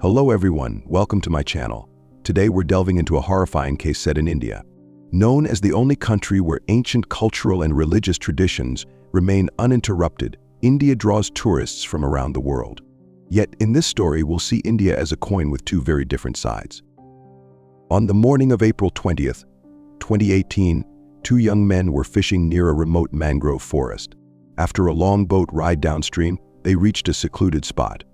Hello everyone, welcome to my channel. Today we're delving into a horrifying case set in India. Known as the only country where ancient cultural and religious traditions remain uninterrupted, India draws tourists from around the world. Yet in this story we'll see India as a coin with two very different sides. On the morning of April 20th, 2018, two young men were fishing near a remote mangrove forest. After a long boat ride downstream, they reached a secluded spot.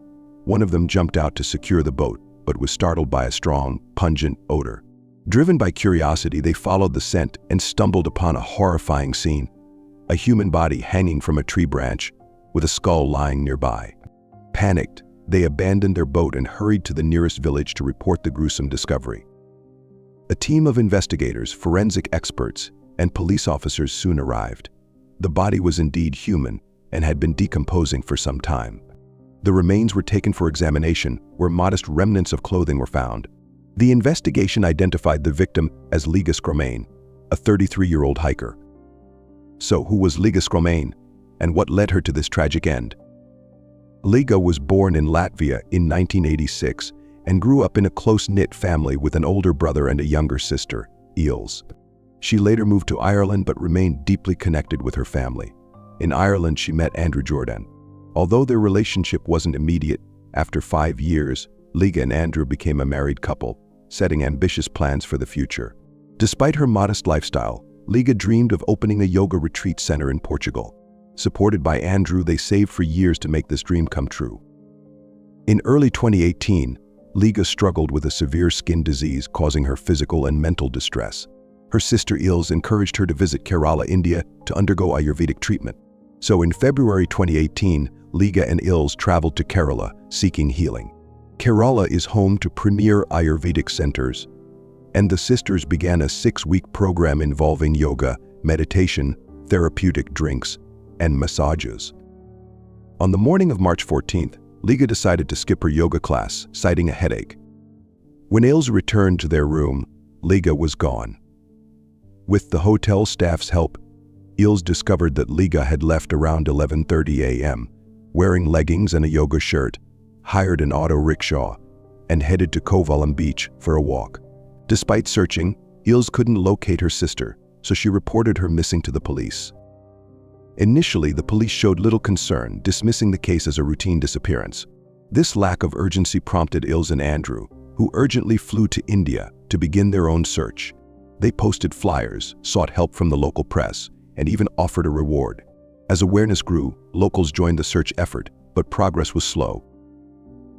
One of them jumped out to secure the boat, but was startled by a strong, pungent odor. Driven by curiosity, they followed the scent and stumbled upon a horrifying scene: a human body hanging from a tree branch, with a skull lying nearby. Panicked, they abandoned their boat and hurried to the nearest village to report the gruesome discovery. A team of investigators, forensic experts, and police officers soon arrived. The body was indeed human and had been decomposing for some time. The remains were taken for examination, where modest remnants of clothing were found. The investigation identified the victim as Liga Skromane, a 33-year-old hiker. So who was Liga Skromane, and what led her to this tragic end? Liga was born in Latvia in 1986 and grew up in a close-knit family with an older brother and a younger sister, Eels. She later moved to Ireland but remained deeply connected with her family. In Ireland, she met Andrew Jordan. Although their relationship wasn't immediate, after 5 years, Liga and Andrew became a married couple, setting ambitious plans for the future. Despite her modest lifestyle, Liga dreamed of opening a yoga retreat center in Portugal. Supported by Andrew, they saved for years to make this dream come true. In early 2018, Liga struggled with a severe skin disease causing her physical and mental distress. Her sister Eels encouraged her to visit Kerala, India, to undergo Ayurvedic treatment. So in February 2018, Liga and Eels traveled to Kerala, seeking healing. Kerala is home to premier Ayurvedic centers, and the sisters began a 6-week program involving yoga, meditation, therapeutic drinks, and massages. On the morning of March 14th, Liga decided to skip her yoga class, citing a headache. When Eels returned to their room, Liga was gone. With the hotel staff's help, Eels discovered that Liga had left around 11:30 a.m., wearing leggings and a yoga shirt, hired an auto rickshaw, and headed to Kovalam Beach for a walk. Despite searching, Eels couldn't locate her sister, so she reported her missing to the police. Initially, the police showed little concern, dismissing the case as a routine disappearance. This lack of urgency prompted Eels and Andrew, who urgently flew to India to begin their own search. They posted flyers, sought help from the local press, and even offered a reward. As awareness grew, locals joined the search effort, but progress was slow.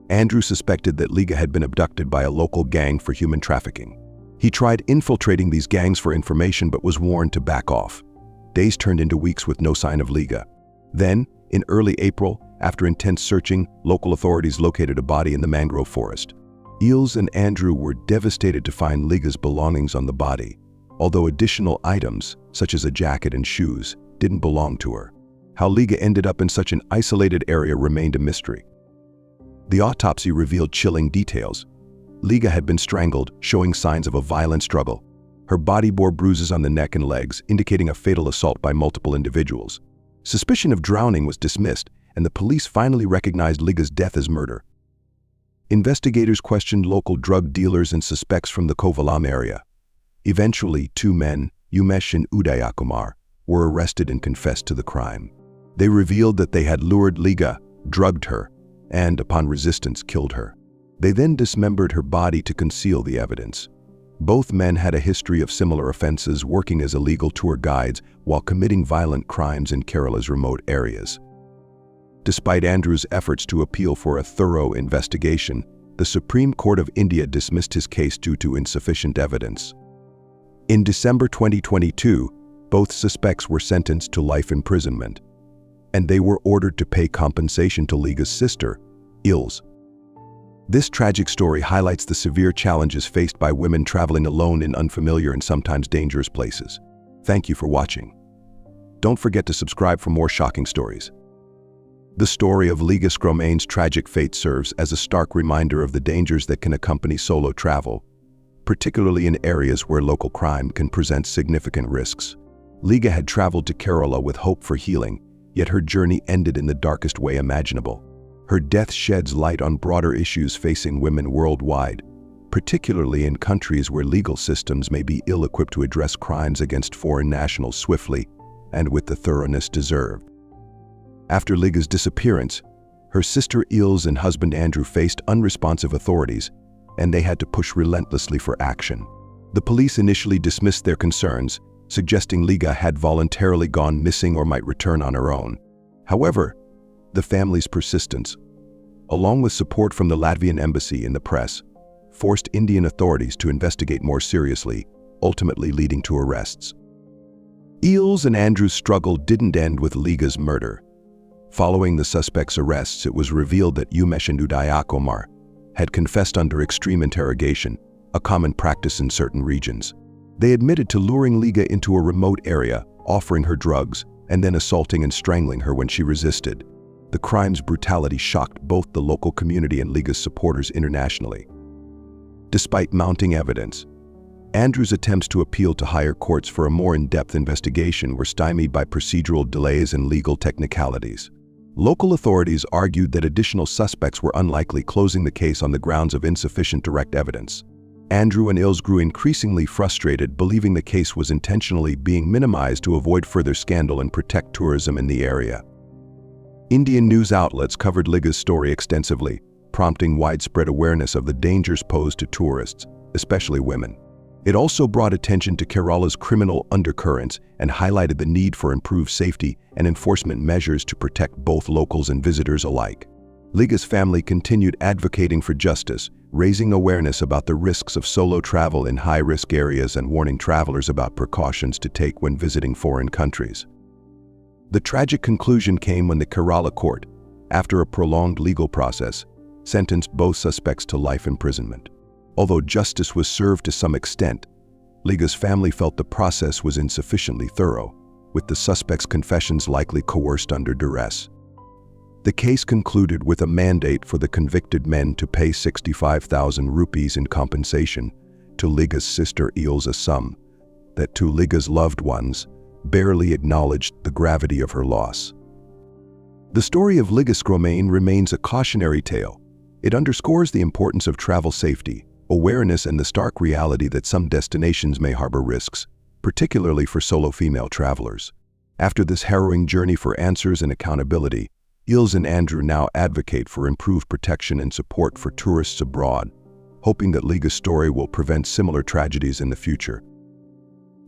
Andrew suspected that Liga had been abducted by a local gang for human trafficking. He tried infiltrating these gangs for information but was warned to back off. Days turned into weeks with no sign of Liga. Then, in early April, after intense searching, local authorities located a body in the mangrove forest. Eels and Andrew were devastated to find Liga's belongings on the body, although additional items, such as a jacket and shoes, didn't belong to her. How Liga ended up in such an isolated area remained a mystery. The autopsy revealed chilling details. Liga had been strangled, showing signs of a violent struggle. Her body bore bruises on the neck and legs, indicating a fatal assault by multiple individuals. Suspicion of drowning was dismissed, and the police finally recognized Liga's death as murder. Investigators questioned local drug dealers and suspects from the Kovalam area. Eventually, 2 men, Umesh and Udayakumar, were arrested and confessed to the crime. They revealed that they had lured Liga, drugged her, and, upon resistance, killed her. They then dismembered her body to conceal the evidence. Both men had a history of similar offenses, working as illegal tour guides while committing violent crimes in Kerala's remote areas. Despite Andrew's efforts to appeal for a thorough investigation, the Supreme Court of India dismissed his case due to insufficient evidence. In December 2022, both suspects were sentenced to life imprisonment, and they were ordered to pay compensation to Liga's sister, Eels. This tragic story highlights the severe challenges faced by women traveling alone in unfamiliar and sometimes dangerous places. Thank you for watching. Don't forget to subscribe for more shocking stories. The story of Liga Skromane's tragic fate serves as a stark reminder of the dangers that can accompany solo travel, particularly in areas where local crime can present significant risks. Liga had traveled to Kerala with hope for healing, yet her journey ended in the darkest way imaginable. Her death sheds light on broader issues facing women worldwide, particularly in countries where legal systems may be ill-equipped to address crimes against foreign nationals swiftly and with the thoroughness deserved. After Liga's disappearance, her sister Ilse and husband Andrew faced unresponsive authorities, and they had to push relentlessly for action. The police initially dismissed their concerns, suggesting Liga had voluntarily gone missing or might return on her own. However, the family's persistence, along with support from the Latvian embassy and the press, forced Indian authorities to investigate more seriously, ultimately leading to arrests. Ilse and Andrew's struggle didn't end with Liga's murder. Following the suspect's arrests, it was revealed that Umesh and Udayakumar had confessed under extreme interrogation, a common practice in certain regions. They admitted to luring Liga into a remote area, offering her drugs, and then assaulting and strangling her when she resisted. The crime's brutality shocked both the local community and Liga's supporters internationally. Despite mounting evidence, Andrew's attempts to appeal to higher courts for a more in-depth investigation were stymied by procedural delays and legal technicalities. Local authorities argued that additional suspects were unlikely, closing the case on the grounds of insufficient direct evidence. Andrew and Ilse grew increasingly frustrated, believing the case was intentionally being minimized to avoid further scandal and protect tourism in the area. Indian news outlets covered Liga's story extensively, prompting widespread awareness of the dangers posed to tourists, especially women. It also brought attention to Kerala's criminal undercurrents and highlighted the need for improved safety and enforcement measures to protect both locals and visitors alike. Liga's family continued advocating for justice, raising awareness about the risks of solo travel in high-risk areas and warning travelers about precautions to take when visiting foreign countries. The tragic conclusion came when the Kerala court, after a prolonged legal process, sentenced both suspects to life imprisonment. Although justice was served to some extent, Liga's family felt the process was insufficiently thorough, with the suspects' confessions likely coerced under duress. The case concluded with a mandate for the convicted men to pay 65,000 rupees in compensation to Liga's sister Ilse, a sum that to Liga's loved ones barely acknowledged the gravity of her loss. The story of Liga Skromane remains a cautionary tale. It underscores the importance of travel safety, awareness, and the stark reality that some destinations may harbor risks, particularly for solo female travelers. After this harrowing journey for answers and accountability, Ilse and Andrew now advocate for improved protection and support for tourists abroad, hoping that Liga's story will prevent similar tragedies in the future.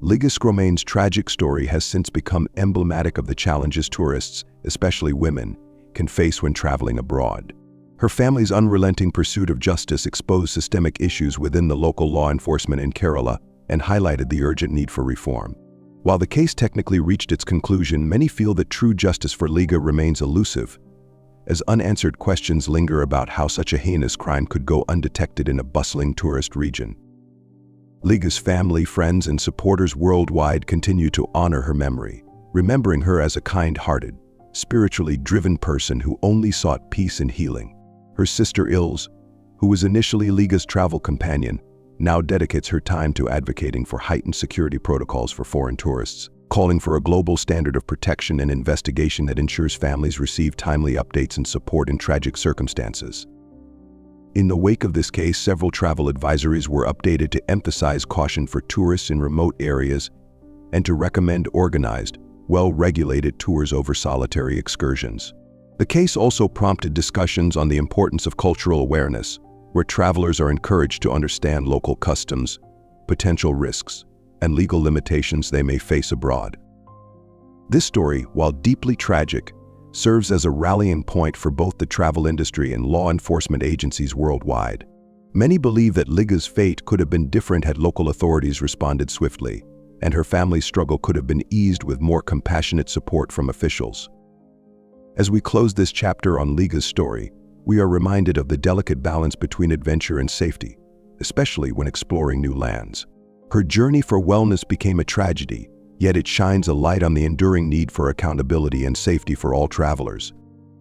Liga Skromane's tragic story has since become emblematic of the challenges tourists, especially women, can face when traveling abroad. Her family's unrelenting pursuit of justice exposed systemic issues within the local law enforcement in Kerala and highlighted the urgent need for reform. While the case technically reached its conclusion, many feel that true justice for Liga remains elusive, as unanswered questions linger about how such a heinous crime could go undetected in a bustling tourist region. Liga's family, friends, and supporters worldwide continue to honor her memory, remembering her as a kind-hearted, spiritually driven person who only sought peace and healing. Her sister Ilse, who was initially Liga's travel companion, now dedicates her time to advocating for heightened security protocols for foreign tourists, calling for a global standard of protection and investigation that ensures families receive timely updates and support in tragic circumstances. In the wake of this case, several travel advisories were updated to emphasize caution for tourists in remote areas and to recommend organized, well-regulated tours over solitary excursions. The case also prompted discussions on the importance of cultural awareness, where travelers are encouraged to understand local customs, potential risks, and legal limitations they may face abroad. This story, while deeply tragic, serves as a rallying point for both the travel industry and law enforcement agencies worldwide. Many believe that Liga's fate could have been different had local authorities responded swiftly, and her family's struggle could have been eased with more compassionate support from officials. As we close this chapter on Liga's story, we are reminded of the delicate balance between adventure and safety, especially when exploring new lands. Her journey for wellness became a tragedy, yet it shines a light on the enduring need for accountability and safety for all travelers.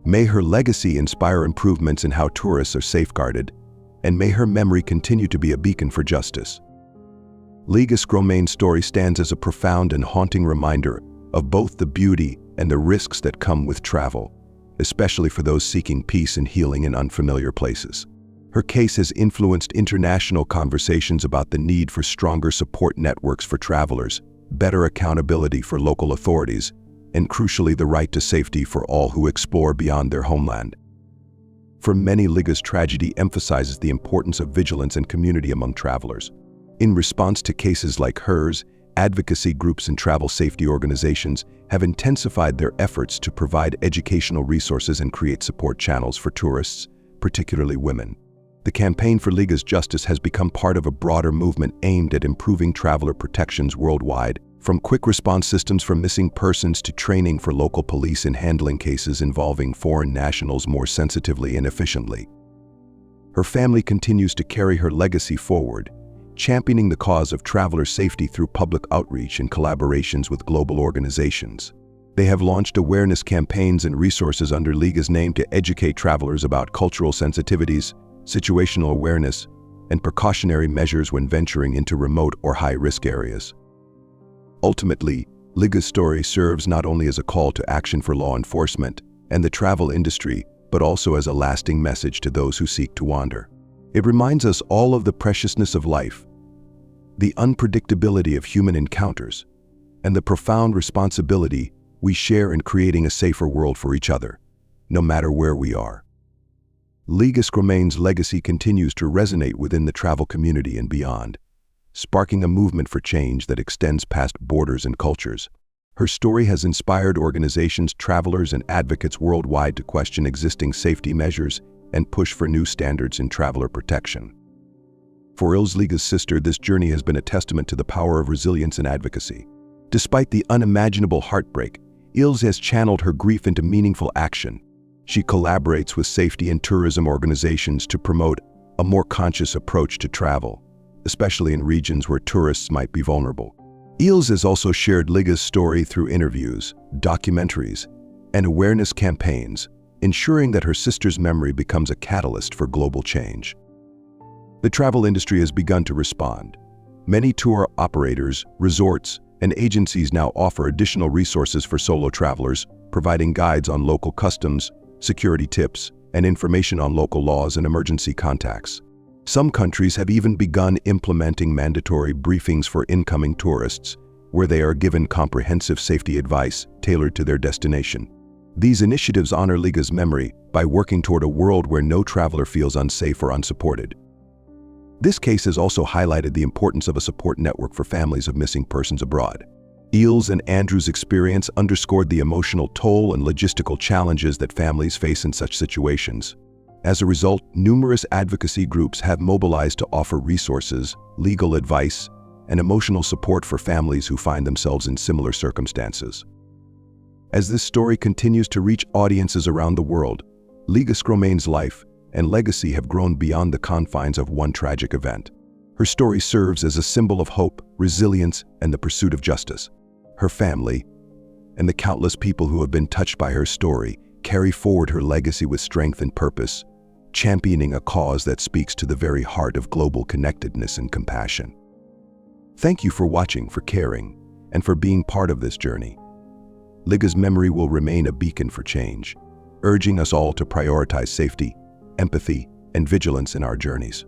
May her legacy inspire improvements in how tourists are safeguarded, and may her memory continue to be a beacon for justice. Liga Skromane's story stands as a profound and haunting reminder of both the beauty and the risks that come with travel, especially for those seeking peace and healing in unfamiliar places. Her case has influenced international conversations about the need for stronger support networks for travelers, better accountability for local authorities, and crucially the right to safety for all who explore beyond their homeland. For many, Liga's tragedy emphasizes the importance of vigilance and community among travelers. In response to cases like hers, advocacy groups and travel safety organizations have intensified their efforts to provide educational resources and create support channels for tourists, particularly women. The campaign for Liga's justice has become part of a broader movement aimed at improving traveler protections worldwide, from quick response systems for missing persons to training for local police in handling cases involving foreign nationals more sensitively and efficiently. Her family continues to carry her legacy forward, championing the cause of traveler safety through public outreach and collaborations with global organizations. They have launched awareness campaigns and resources under Liga's name to educate travelers about cultural sensitivities, situational awareness, and precautionary measures when venturing into remote or high-risk areas. Ultimately, Liga's story serves not only as a call to action for law enforcement and the travel industry, but also as a lasting message to those who seek to wander. It reminds us all of the preciousness of life, the unpredictability of human encounters, and the profound responsibility we share in creating a safer world for each other, no matter where we are. Liga Skromane's legacy continues to resonate within the travel community and beyond, sparking a movement for change that extends past borders and cultures. Her story has inspired organizations, travelers, and advocates worldwide to question existing safety measures and push for new standards in traveler protection. For Liga's sister, this journey has been a testament to the power of resilience and advocacy. Despite the unimaginable heartbreak, Ilse has channeled her grief into meaningful action. She collaborates with safety and tourism organizations to promote a more conscious approach to travel, especially in regions where tourists might be vulnerable. Ilse has also shared Liga's story through interviews, documentaries, and awareness campaigns, ensuring that her sister's memory becomes a catalyst for global change. The travel industry has begun to respond. Many tour operators, resorts, and agencies now offer additional resources for solo travelers, providing guides on local customs, security tips, and information on local laws and emergency contacts. Some countries have even begun implementing mandatory briefings for incoming tourists, where they are given comprehensive safety advice tailored to their destination. These initiatives honor Liga's memory by working toward a world where no traveler feels unsafe or unsupported. This case has also highlighted the importance of a support network for families of missing persons abroad. Ilse and Andrew's experience underscored the emotional toll and logistical challenges that families face in such situations. As a result, numerous advocacy groups have mobilized to offer resources, legal advice, and emotional support for families who find themselves in similar circumstances. As this story continues to reach audiences around the world, Liga Skromane's life and legacy have grown beyond the confines of one tragic event. Her story serves as a symbol of hope, resilience, and the pursuit of justice. Her family, and the countless people who have been touched by her story, carry forward her legacy with strength and purpose, championing a cause that speaks to the very heart of global connectedness and compassion. Thank you for watching, for caring, and for being part of this journey. Liga's memory will remain a beacon for change, urging us all to prioritize safety, empathy, and vigilance in our journeys.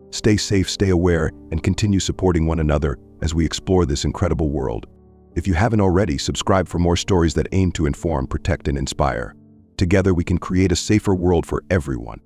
Stay safe, stay aware, and continue supporting one another as we explore this incredible world. If you haven't already, subscribe for more stories that aim to inform, protect, and inspire. Together we can create a safer world for everyone.